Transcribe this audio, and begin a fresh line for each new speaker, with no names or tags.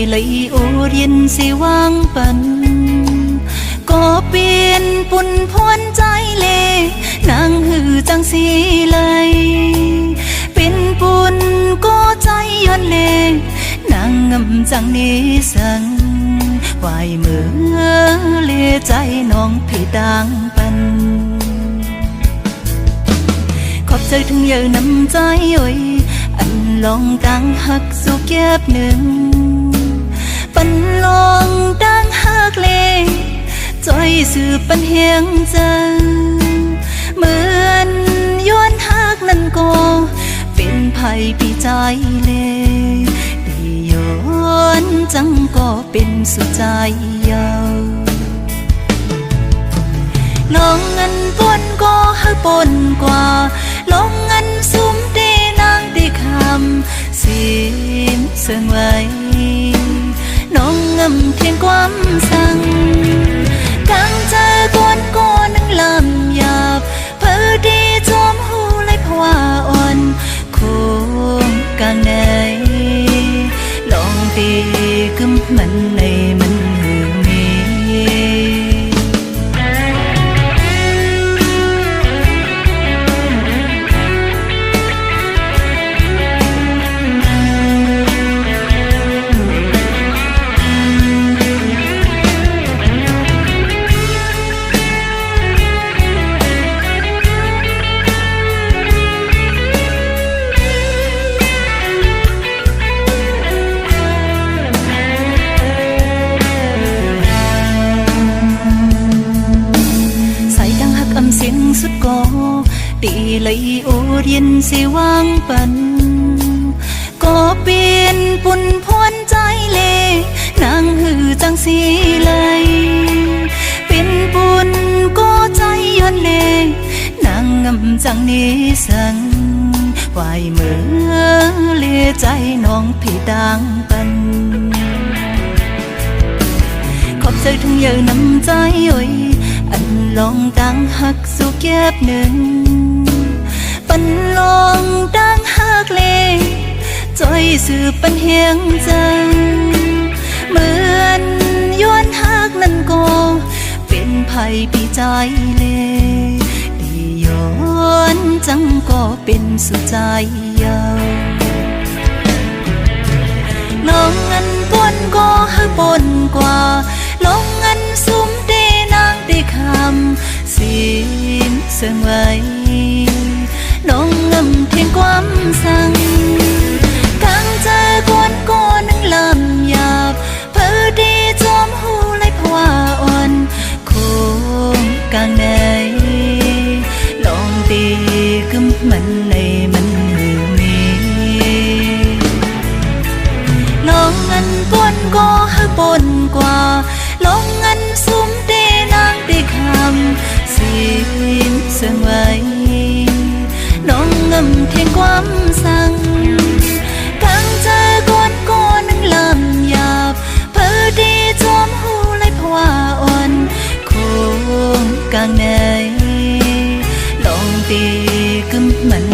lấy ô điên si vang bần có biên bùn phun trái lệ nàng hư chẳng si lây biên bùn có trái yon lệ nàng ngầm chẳng ní sang hoài mưa lệ trái nong thì đang bầnขอบใจถึงเยอะน้ำใจเอ้ยอันลองดังหักสุเก็บหนึ่งปันลองดังหักเลจอยสื่อปันเฮียงเจอเหมือนย้อนหักนั่นก็เป็นภัยปีใจเลดีย้อนจังก็เป็นสุดใจยาวลองเงินปนก็หักปนกว่าลองเงินซุ้มตีนางตีคำสิมเสื่องไว้น้องงำเทียนความสั่งกังใจก้นก้อนนั่งลำหยาบเพอดีจอมหูไล่ภาวะอ่อนคงกลางไหนลองตีกึมมันในมันหือมีเสียงสุดก็ตีเลยโอเรียนสิวางปันก็เปลี่ยนปุ่นพวนใจเลนางหือจังสีเลยเป็นปุ่นก็ใจย้อนเลนางงำจังนี้สังวายเมื่อเลใจน้องพี่ดังปันขอบใจถึงเยอะน้ำใจเอ้ยอันลองดังหักสุเก็บหนึ่งปันลองดังหักเลจอยสื่อปันเฮียงจังเหมือนย้อนหักนั่นก็เป็นภัยปีใจเลดีย้อนจังก็เป็นสุดใจยาวลองเงินปนก็หักปนกว่าลองเงินซุ้มตีนางตีคำสิมเสื่องไว้น้องงำเทียนความสั่งกังใจก้นก้อนนั่งลำหยาบเพอดีจอมหูไล่ภาวะอ่อนคงกลางไหนลองตีกึมมันในมันหือมีลองเงินปนก็หักปนกว่าลองเงินซุ้มตีนางตีคำสิมเสื่องไว้น้องงำเทียนความสั่งกังใจก้นก้อนนั่งลำหยาบเพอดีจอมหูไล่ภาวะอ่อนคงกลางไหนลองตีกึมมัน